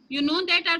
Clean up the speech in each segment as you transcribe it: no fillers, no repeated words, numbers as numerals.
You know that our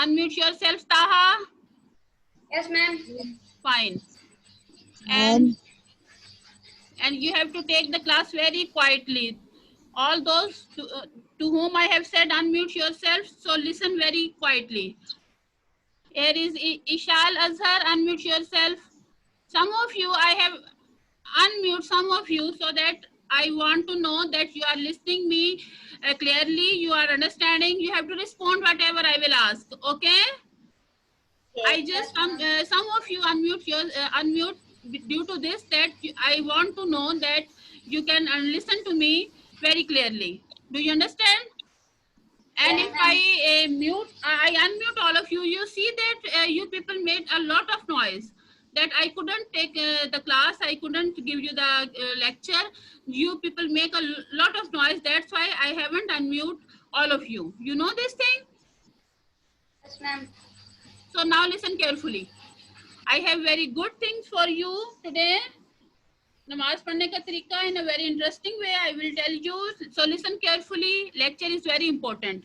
Unmute yourself, Taha. Yes, ma'am. Fine. And you have to take the class very quietly. All those to whom I have said unmute yourself, so listen very quietly. Here is Ishal Azhar, unmute yourself. Some of you, I have unmute some of you so that I want to know that you are listening me clearly, you are understanding, you have to respond whatever I will ask, okay? I just, some of you unmute due to this that I want to know that you can listen to me very clearly. Do you understand? And if I unmute all of you, you see that you people made a lot of noise. That I couldn't take the class, I couldn't give you the lecture. You people make a lot of noise. That's why I haven't unmute all of you. You know this thing? Yes, ma'am. So now listen carefully. I have very good things for you today. Namaz padhne ka tarika in a very interesting way I will tell you. So listen carefully. Lecture is very important.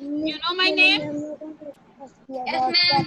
You know my name? Yes, ma'am.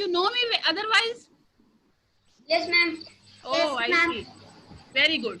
You know me otherwise? Yes, ma'am. Oh, I see. Very good.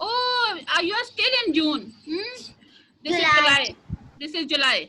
Oh, you are still in June. This is July. This is July.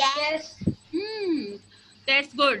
Yes. That's good.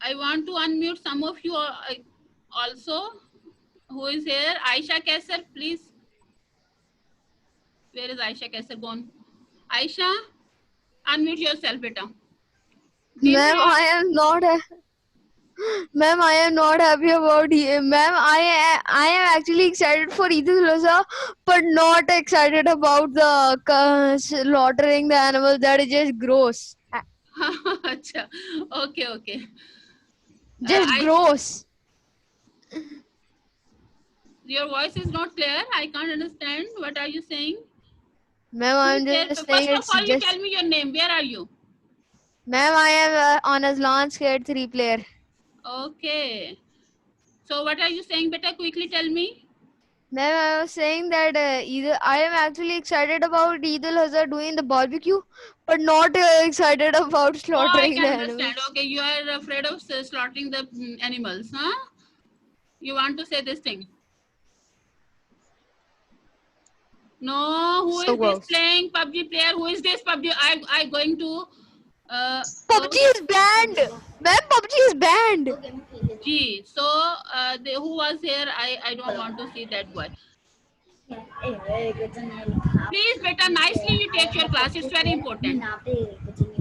I want to unmute some of you also who is here. Aisha Kaisar, please. Where is Aisha Kaisar gone? Aisha, unmute yourself, beta. Ma'am, I am not happy about it. Ma'am, I am actually excited for Eid al-Adha, but not excited about the slaughtering the animals. That is just gross. Acha, okay. Just gross. Your voice is not clear. I can't understand. What are you saying? Ma'am, I'm just saying First of all, you tell me your name. Where are you? Ma'am, I am on Aslan Scared 3 player. Okay. So what are you saying, beta? Quickly tell me. Ma'am, I was saying that I am actually excited about Eid al-Adha doing the barbecue, but not excited about slaughtering the animals. Understand. Okay, you are afraid of slaughtering the animals, huh? You want to say this thing? No, who is this playing PUBG player? Who is this PUBG? I going to... PUBG is banned! Ma'am, PUBG is banned! Gee, so who was here? I don't want to see that boy. Please beta, nicely you take your class. It's very important.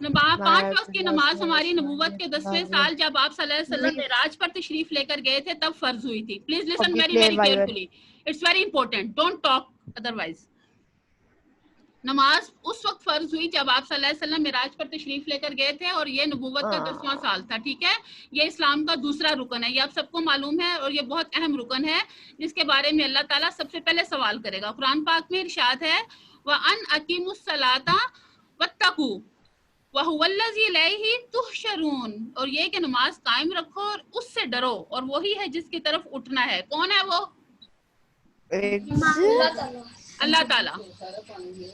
5 وقت کی نماز ہماری نبوت کے 10ویں سال جب آپ صلی اللہ علیہ وسلم معراج پر تشریف لے کر گئے تھے تب فرض ہوئی تھی. Please listen very very carefully, it's very important, don't talk otherwise. نماز اس وقت فرض ہوئی جب آپ صلی اللہ علیہ وسلم معراج پر تشریف لے کر گئے تھے, اور یہ نبوت کا 10واں سال تھا. ٹھیک ہے, یہ اسلام کا دوسرا رکن ہے, یہ آپ سب کو معلوم ہے, اور یہ بہت اہم رکن ہے جس کے بارے میں اللہ تعالیٰ سب سے پہلے سوال کرے گا. قرآن پاک میں ارشاد ہے وَأَنْ أَقِيمُوا الصَّلَاةَ وَاتَّقُوا وَهُوَ الَّذِي إِلَيْهِ تُحْشَرُونَ, اور یہ کہ نماز قائم رکھو اور اس سے ڈرو, اور وہی ہے جس کی طرف اٹھنا ہے. کون ہے وہ؟ اللہ تعالیٰ.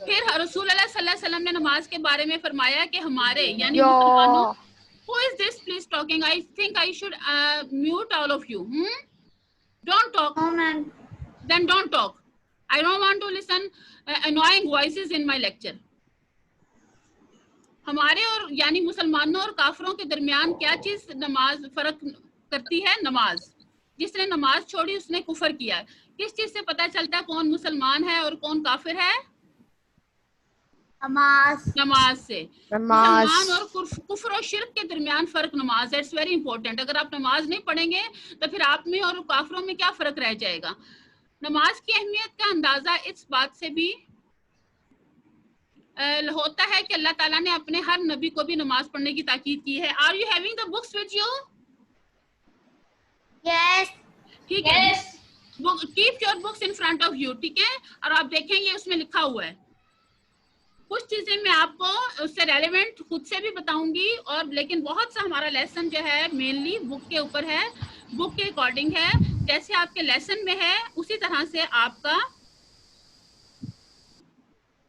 پھر رسول اللہ صلی اللہ علیہ وسلم نے نماز کے بارے میں فرمایا کہ ہمارے یعنی مسلمانوں. Who is this please talking? I think I should mute all of you. Don't talk. No, ma'am. Then don't talk. I don't want to listen annoying voices in my lecture. ہمارے اور یعنی مسلمانوں اور کافروں کے درمیان کیا چیز نماز فرق کرتی ہے؟ نماز. جس نے نماز چھوڑی اس نے کفر کیا. کس چیز سے پتہ چلتا ہے کون مسلمان ہے اور کون کافر ہے؟ نماز سے. مسلمان اور کفر و شرک کے درمیان فرق نماز ہے. It's very important. اگر آپ نماز نہیں پڑھیں گے تو پھر آپ میں اور کافروں میں کیا فرق رہ جائے گا؟ نماز کی اہمیت کا اندازہ اس بات سے بھی ہوتا ہے کہ اللہ تعالیٰ نے اپنے ہر نبی کو بھی نماز پڑھنے کی تاکید کی ہے. Are you having the books with you? Yes. ٹھیک ہے, keep your books in front of you. ٹھیک ہے, اور آپ دیکھیں گے اس میں لکھا ہوا ہے. کچھ چیزیں میں آپ کو اس سے ریلیونٹ خود سے بھی بتاؤں گی, اور لیکن بہت سا ہمارا لیسن جو ہے مینلی بک کے اوپر ہے, بک کے اکارڈنگ ہے. جیسے آپ کے لیسن میں ہے اسی طرح سے آپ کا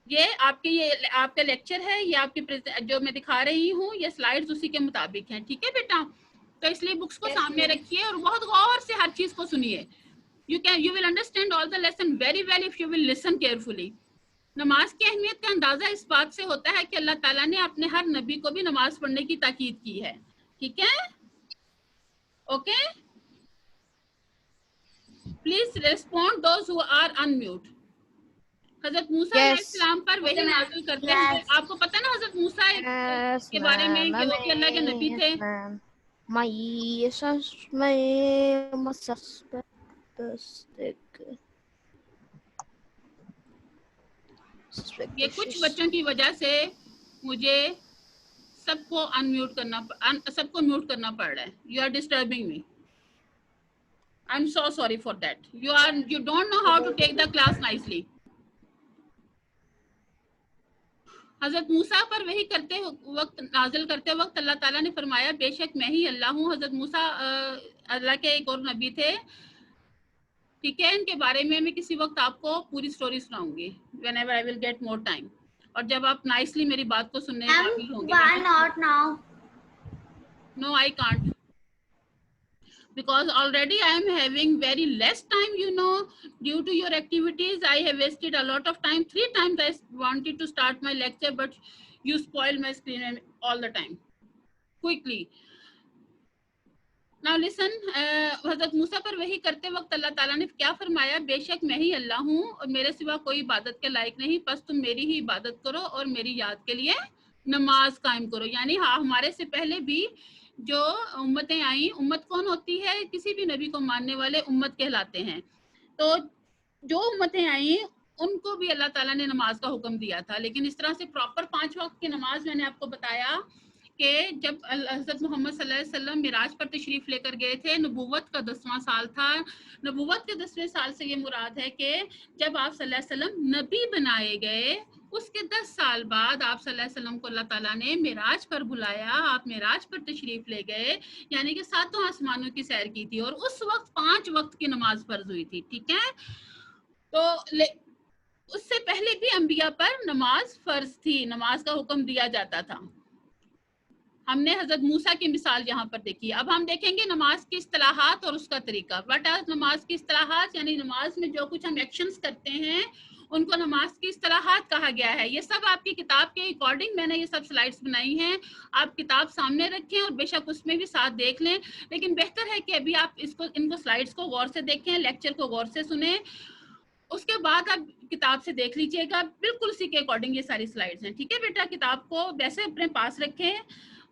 یہ آپ کا لیکچر ہے, یہ آپ کی جو میں دکھا رہی ہوں یہ سلائیڈز اسی کے مطابق ہیں. ٹھیک ہے بیٹا, تو اس لیے بکس کو سامنے رکھیے اور بہت غور سے ہر چیز کو سنیے. You will understand all the lesson very well if you will listen carefully. نماز کی اہمیت کا اندازہ اس بات سے ہوتا ہے کہ اللہ تعالیٰ نے اپنے ہر نبی کو بھی نماز پڑھنے کی تاکید کی ہے. ٹھیک ہے, okay. Please respond those who are in mute. حضرت موسیٰ علیہ السلام پر وحی نازل کرتے ہیں. آپ کو پتہ نا حضرت موسیٰ کے بارے میں کہ وہ بھی اللہ کے نبی تھے. یہ کچھ بچوں کی وجہ سے مجھے سب کو میوٹ کرنا پڑ رہا ہے. You are disturbing me. I am so sorry for that. You don't know how to take the class nicely. حضرت موسیٰ پر وحی نازل کرتے وقت اللہ تعالیٰ نے فرمایا بے شک میں ہی اللہ ہوں. حضرت موسیٰ اللہ کے ایک اور نبی تھے. ٹھیک ہے, ان کے بارے میں کسی وقت آپ کو پوری سٹوری سناؤں گی whenever I will get more time. اور جب آپ نائسلی میری بات کو سننے قابل ہوں گے. Why not now? No, I can't. Because already I am having very less time, due to your activities. I have wasted a lot of time. 3 times I wanted to start my lecture, but you spoil my screen all the time. Quickly. Now listen, حضرت موسیٰ پر وحی کرتے وقت اللہ تعالیٰ نے کیا فرمایا؟ بے شک میں ہی اللہ ہوں اور میرے سوا کوئی عبادت کے لائق نہیں, بس تم میری ہی عبادت کرو اور میری یاد کے لیے نماز قائم کرو. یعنی ہمارے سے پہلے بھی جو امتیں آئیں, امت کون ہوتی ہے؟ کسی بھی نبی کو ماننے والے امت کہلاتے ہیں. تو جو امتیں آئیں ان کو بھی اللہ تعالیٰ نے نماز کا حکم دیا تھا, لیکن اس طرح سے پراپر 5 وقت کی نماز میں نے آپ کو بتایا کہ جب حضرت محمد صلی اللہ علیہ وسلم معراج پر تشریف لے کر گئے تھے, نبوت کا 10واں سال تھا. نبوت کے 10ویں سال سے یہ مراد ہے کہ جب آپ صلی اللہ علیہ وسلم نبی بنائے گئے اس کے 10 سال بعد آپ صلی اللہ علیہ وسلم کو اللہ تعالیٰ نے معراج پر بلایا, آپ معراج پر تشریف لے گئے, یعنی کہ 7 آسمانوں کی سیر کی تھی, اور اس وقت 5 وقت کی نماز فرض ہوئی تھی. ٹھیک ہے, تو اس سے پہلے بھی انبیاء پر نماز فرض تھی, نماز کا حکم دیا جاتا تھا. ہم نے حضرت موسیٰ کی مثال یہاں پر دیکھی. اب ہم دیکھیں گے نماز کی اصطلاحات اور اس کا طریقہ. وٹ آر نماز کی اصطلاحات؟ یعنی نماز میں جو کچھ ہم ایکشنز کرتے ہیں ان کو نماز کی اصطلاحات کہا گیا ہے. یہ سب آپ کی کتاب کے اکارڈنگ میں نے یہ سب سلائڈز بنائی ہیں. آپ کتاب سامنے رکھیں اور بے شک اس میں بھی ساتھ دیکھ لیں, لیکن بہتر ہے کہ ابھی آپ ان کو سلائڈز کو غور سے دیکھیں, لیکچر کو غور سے سنیں, اس کے بعد آپ کتاب سے دیکھ لیجئے گا, بالکل اسی کے اکارڈنگ یہ ساری سلائیڈز ہیں. ٹھیک ہے بیٹا, کتاب کو ویسے اپنے پاس رکھیں,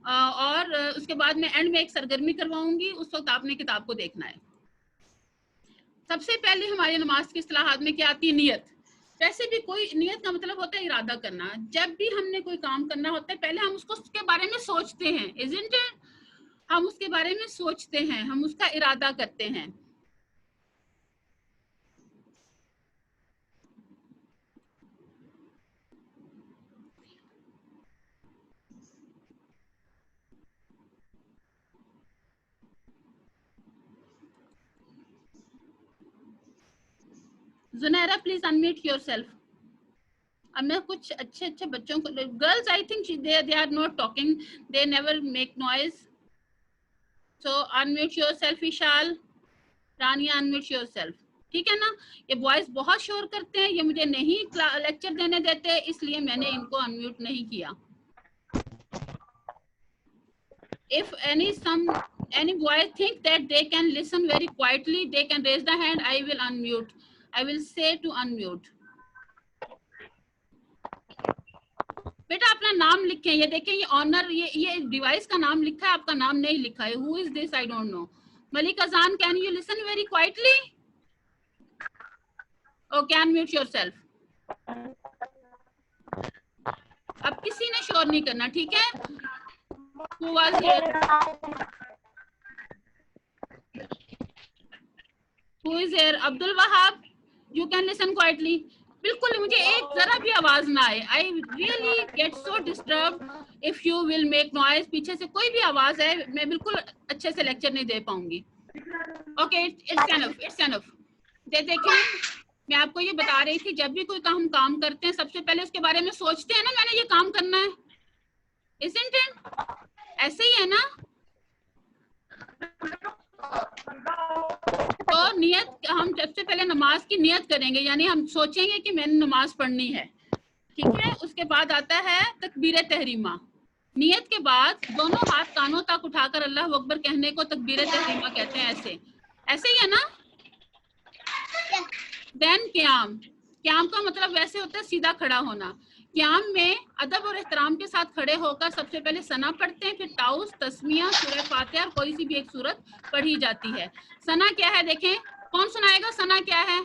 اور اس کے بعد میں اینڈ میں ایک سرگرمی کرواؤں گی, اس وقت آپ نے کتاب کو دیکھنا ہے. سب سے پہلے ہماری نماز کی اصطلاحات میں کیا آتی ہے؟ نیت. ویسے بھی کوئی نیت کا مطلب ہوتا ہے ارادہ کرنا. جب بھی ہم نے کوئی کام کرنا ہوتا ہے پہلے ہم اس کو اس کے بارے میں سوچتے ہیں, isn't it؟ ہم اس کے بارے میں سوچتے ہیں, ہم اس کا ارادہ کرتے ہیں. Zunaira please unmute your self. اب میں کچھ اچھے بچوں کو, girls I think they are not talking, they never make noise, so unmute yourself. Vishal, Rania, unmute yourself. ٹھیک ہے نا. یہ بوائز بہت شور کرتے ہیں, یہ مجھے نہیں لیکچر دینے دیتے, اس لیے میں نے ان کو انمیوٹ نہیں کیا. If any boy think that they can listen very quietly, they can raise the hand. I will unmute. I will say to unmute. بیٹا اپنا نام لکھیں. یہ دیکھیں, یہ آنر, یہ ڈیوائس کا نام لکھا ہے, آپ کا نام نہیں لکھا ہے. Who is this? I don't know. ملک اذان, can you listen very quietly? Okay, unmute yourself. اب کسی نے شور نہیں کرنا, ٹھیک ہے. Who was here? Who is here? Abdul Wahab, you can listen quietly. بالکل مجھے ایک ذرا بھی آواز نہ آئے. I really get so disturbed if you will make noise. پیچھے سے کوئی بھی آواز ہے, میں بالکل اچھے سے لیکچر نہیں دے پاؤں گی. Okay, it's enough. دیکھیں, میں آپ کو یہ بتا رہی تھی, جب بھی کوئی کام کرتے ہیں سب سے پہلے اس کے بارے میں سوچتے ہیں نا, میں نے یہ کام کرنا ہے, isn't it؟ ایسے ہی ہے نا. تو نیت, ہم سب سے پہلے نماز کی نیت کریں گے, یعنی ہم سوچیں گے کہ میں نے نماز پڑھنی ہے. ٹھیک ہے. اس کے بعد آتا ہے تکبیر تحریمہ. نیت کے بعد دونوں ہاتھ کانوں تک اٹھا کر اللہ اکبر کہنے کو تکبیر تحریمہ کہتے ہیں. ایسے ہی ہے نا. دین قیام کا مطلب ویسے ہوتا ہے سیدھا کھڑا ہونا. قیام میں ادب اور احترام کے ساتھ کھڑے ہو کر سب سے پہلے ثنا پڑھتے ہیں, پھر تعوذ, تسمیہ, سورہ فاتحہ اور کوئی سی بھی ایک سورت پڑھی جاتی ہے. ثنا کیا ہے دیکھیں, کون سنائے گا ثنا کیا ہے؟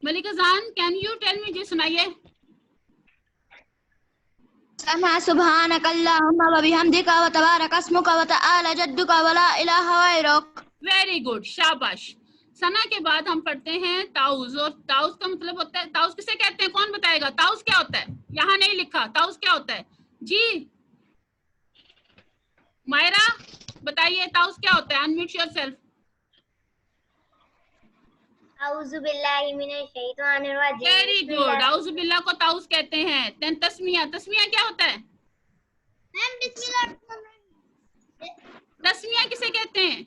ملک اذان, کین یو ٹیل می, جی سنائیے. ثنا سبحانک اللہم و بحمدک و تبارک اسمک و تعالی جدک و لا الہ غیرک. ویری گڈ, شاباش. ثنا کے بعد ہم پڑھتے ہیں تعوذ, اور تعوذ کا مطلب ہوتا ہے, تعوذ کسے کہتے ہیں, کون بتائے گا؟ تعوذ کیا ہوتا ہے؟ یہاں نہیں لکھا, تعوذ کیا ہوتا ہے جی؟ مائرہ بتائیے تعوذ کیا ہوتا ہے. Unmute your self. اعوذ باللہ من الشیطان الرجیم. ویری گڈ, اعوذ باللہ کو تعوذ کہتے ہیں. دین تسمیہ, تسمیہ کیا ہوتا ہے؟ تسمیہ کسے کہتے ہیں؟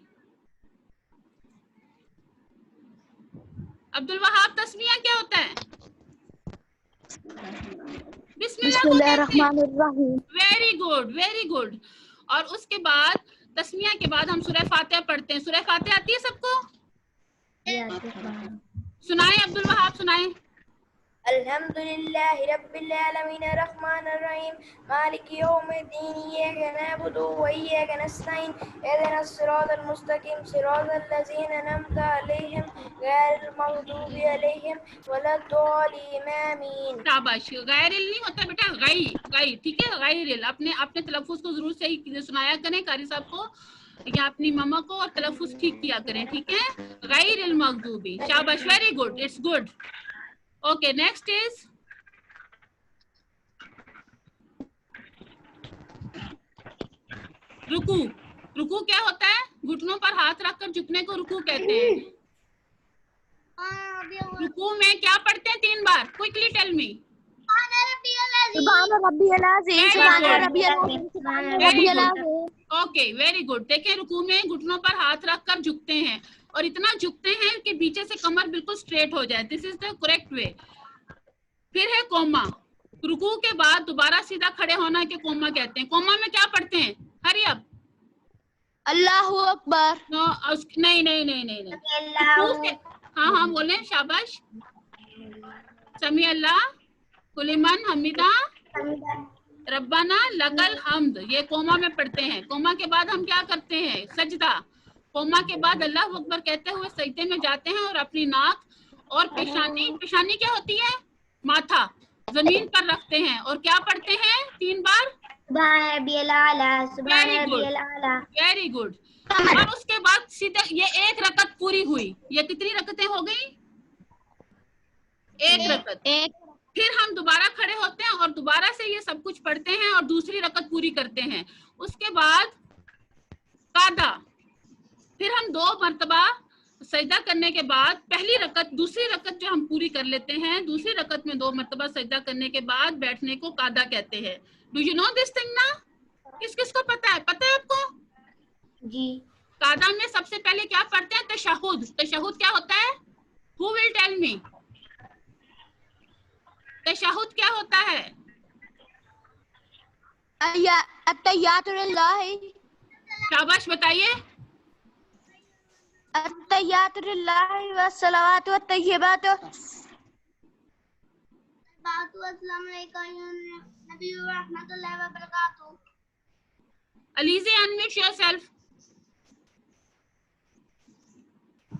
عبد الوہاب, تسمیہ کیا ہوتا ہے؟ بسم اللہ الرحمن الرحیم. Very good, very good. اور اس کے بعد تسمیہ کے بعد ہم سورہ فاتحہ پڑھتے ہیں. سورہ فاتحہ آتی ہے سب کو؟ سنائیں عبد الوہاب, سنائیں. الحمدللہ رب العالمین الرحمن الرحیم مالک یوم الدین ایاک نعبد و ایاک نستعین اهدنا الصراط المستقیم صراط الذین انعمت علیہم غیر المغضوب علیہم ولا الضالین آمین. شاباش. غیر نہیں ہوتا بیٹا, غی, ٹھیک ہے, غیر. اپنے تلفظ کو ضرور صحیح سنایا کریں قاری صاحب کو یا اپنی ماما کو, اور تلفظ ٹھیک کیا کریں, ٹھیک ہے. غیر المغضوب. شاباش, very good, it's good. Okay, next is رکوع. رکوع کیا ہوتا ہے؟ گھٹنوں پر ہاتھ رکھ کر جھکنے کو رکوع کہتے ہیں. رکوع میں کیا پڑھتے ہیں 3 بار؟ Quickly tell me. سبحان ربی العظیم, سبحان ربی العظیم, سبحان ربی العظیم. Okay, very good. دیکھیں رکوع میں گھٹنوں پر ہاتھ رکھ کر جھکتے ہیں, اور اتنا جھکتے ہیں کہ پیچھے سے کمر بالکل اسٹریٹ ہو جائے. دس از دا کریکٹ وے. پھر ہے کوما. رکوع کے بعد دوبارہ سیدھا کھڑے ہونا کے کوما کہتے ہیں. کوما میں کیا پڑھتے ہیں؟ ہری اب. اللہ اکبر. No, نہیں. ہاں ہاں بولیں, شاباش. سمیع اللہ, کلمن حمیدہ, ربنا لکل حمد. یہ کوما میں پڑھتے ہیں. کوما کے بعد ہم کیا کرتے ہیں؟ سجدہ. کوما کے بعد اللہ اکبر کہتے ہوئے سجدے میں جاتے ہیں اور اپنی ناک اور پیشانی کیا ہوتی ہے؟ ماتھا زمین پر رکھتے ہیں اور کیا پڑھتے ہیں 3 بار؟ Very good. اور اس کے بعد سیدھے یہ ایک رکعت پوری ہوئی. یہ کتنی رکعتیں ہو گئی؟ ایک رکعت. پھر ہم دوبارہ کھڑے ہوتے ہیں اور دوبارہ سے یہ سب کچھ پڑھتے ہیں اور دوسری رکعت پوری کرتے ہیں. اس کے بعد قاعدہ. پھر ہم 2 مرتبہ سجدہ کرنے کے بعد پہلی رکعت, دوسری رکعت جو ہم پوری کر لیتے ہیں, دوسری رکعت میں 2 مرتبہ سجدہ کرنے کے بعد بیٹھنے کو قاعدہ کہتے ہیں. Do you know this thing نا؟ کس کس کو پتا ہے؟ پتا ہے آپ کو؟ جی. قاعدہ میں سب سے پہلے کیا پڑھتے ہیں؟ تشہد. تشہد کیا ہوتا ہے؟ Who will tell me? تشہد کیا ہوتا ہے؟ التحیات للہ. شاباش بتائیے. التحیات للہ والصلوات والطیبات. السلام علیکم نبی و رحمۃ اللہ وبرکاتہ. Alizeh unmute yourself.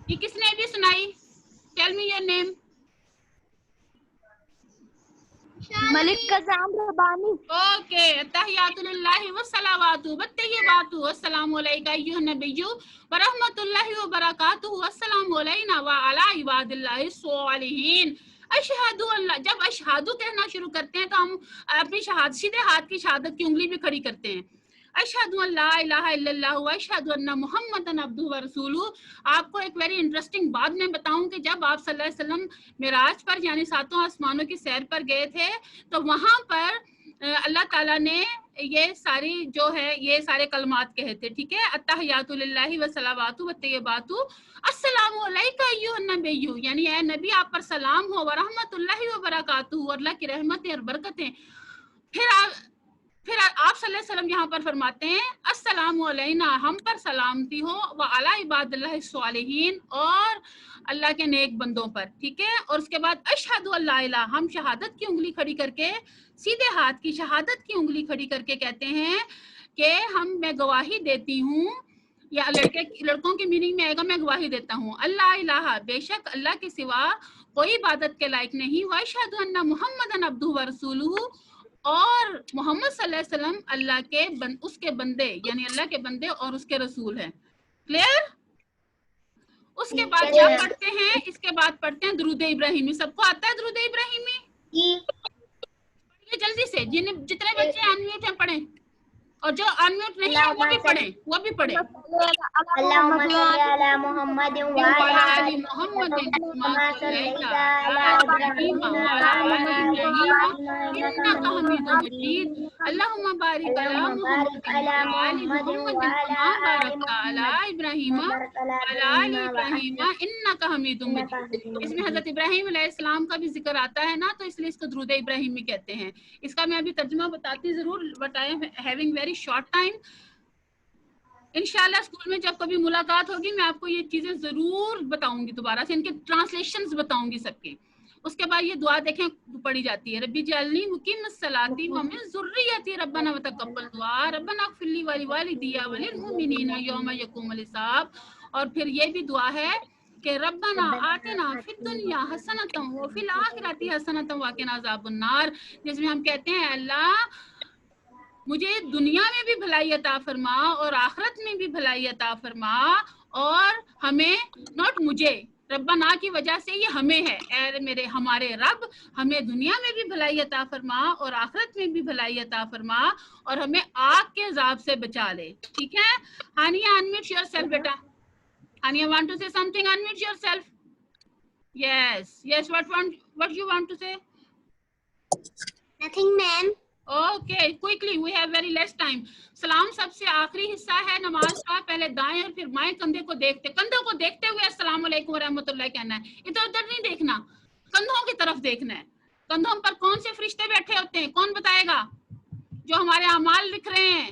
یہ کس نے بھی سنائی؟ Tell me your name. Malik Qasim Rabbani. Okay. التحیات للہ والصلوات والطیبات والسلام علیکہ ایھا النبی ورحمۃ اللہ وبرکاتہ والسلام علینا وعلی عباد اللہ الصالحین. اشہد اللہ. جب اشہدو کہنا شروع کرتے ہیں تو ہم اپنی سیدھے ہاتھ کی شہادت کی انگلی بھی کھڑی کرتے ہیں. اشہد ان لا الہ الا اللہ واشہد ان محمدًا عبدہ ورسولہ. آپ کو ایک ویری انٹرسٹنگ بات میں بتاؤں کہ جب آپ صلی اللہ علیہ وسلم معراج پر یعنی 7 آسمانوں کی سیر پر گئے تھے تو وہاں پر اللہ تعالیٰ نے یہ ساری جو ہے یہ سارے کلمات کہے تھے. ٹھیک ہے. التحیات للہ والصلوات والطیبات السلام علیکہ ایھا النبی, یعنی اے نبی آپ پر سلام ہو, ورحمۃ اللہ وبرکاتہ, اور اللہ کی رحمتیں اور برکتیں. پھر آپ صلی اللہ علیہ وسلم یہاں پر فرماتے ہیں السلام علینا, ہم پر سلامتی ہو, وعلی عباد اللہ الصالحین, اور اللہ کے نیک بندوں پر. ٹھیک ہے. اور اس کے بعد اشہد ان لا الہ, ہم شہادت کی انگلی کھڑی کر کے, سیدھے ہاتھ کی شہادت کی انگلی کھڑی کر کے کہتے ہیں کہ میں گواہی دیتی ہوں, یا لڑکوں کی میننگ میں آئے گا میں گواہی دیتا ہوں, اللہ الہ, بے شک اللہ کے سوا کوئی عبادت کے لائق نہیں, واشہد ان محمدًا عبدہ ورسولہ, اور محمد صلی اللہ علیہ وسلم اللہ کے اس کے بندے یعنی اللہ کے بندے اور اس کے رسول ہیں. کلیئر؟ اس کے بعد کیا پڑھتے ہیں؟ اس کے بعد پڑھتے ہیں درود ابراہیمی. سب کو آتا ہے درود ابراہیمی؟ پڑھیے جلدی سے. جتنے بچے انمیوٹ ہیں پڑھیں, اور جو انمیوٹ نہیں ہے وہ بھی پڑھیں, وہ بھی پڑھیں. اللہم صلی علی محمد وعلی آل محمد کما صلیت علی ابراہیم وعلی آل ابراہیم انک حمید مجید. اللہم بارک علی محمد وعلی آل محمد کما بارکت علی ابراہیم وعلی آل ابراہیم انک حمید مجید. اس میں حضرت ابراہیم علیہ السلام کا بھی ذکر آتا ہے نا, تو اس لیے اس کو درود ابراہیمی کہتے ہیں. اس کا میں ابھی ترجمہ بتاتی ضرور, but I am having very short time. انشاءاللہ اسکول میں جب کبھی ملاقات ہوگی میں آپ کو یہ چیزیں ضرور بتاؤں گی, دوبارہ سے ان کے ٹرانسلیشنز بتاؤں گی سب کے. اس کے بعد یہ دعا دیکھیں پڑھی جاتی ہے, ربی جعلنی مقیم الصلاۃ ومن ذریتی ربنا وتقبل دعاء ربنا اغفر لی ولوالدی وللمؤمنین یوم یقوم الحساب. اور پھر یہ بھی دعا ہے کہ ربنا آتنا فی الدنیا حسنۃ وفی الآخرۃ حسنۃ وقنا عذاب النار, جس میں ہم کہتے ہیں اللہ مجھے دنیا میں بھی بھلائی عطا فرما اور آخرت میں بھی بھلائی عطا فرما, اور ہمیں ناٹ مجھے, ربنا کی وجہ سے یہ ہمیں ہے, اے میرے ہمارے رب ہمیں دنیا میں بھی بھلائی عطا فرما اور آخرت میں بھی بھلائی عطا فرما, اور ہمیں آگ کے عذاب سے بچا لے. ٹھیک ہے. Hania unmute yourself beta. Hania want to say something? Unmute yourself. Yes, what you want to say? Nothing, ma'am. Okay, quickly, we have very less time. سلام سب سے آخری حصہ ہے نماز کا. پہلے دائیں اور پھر بائیں کندھوں کو دیکھتے ہوئے السلام علیکم ورحمۃ اللہ کہنا ہے. ادھر ادھر نہیں دیکھنا, کندھوں کی طرف دیکھنا ہے. کندھوں پر کون سے فرشتے بیٹھے ہوتے ہیں, کون بتائے گا, جو ہمارے اعمال لکھ رہے ہیں؟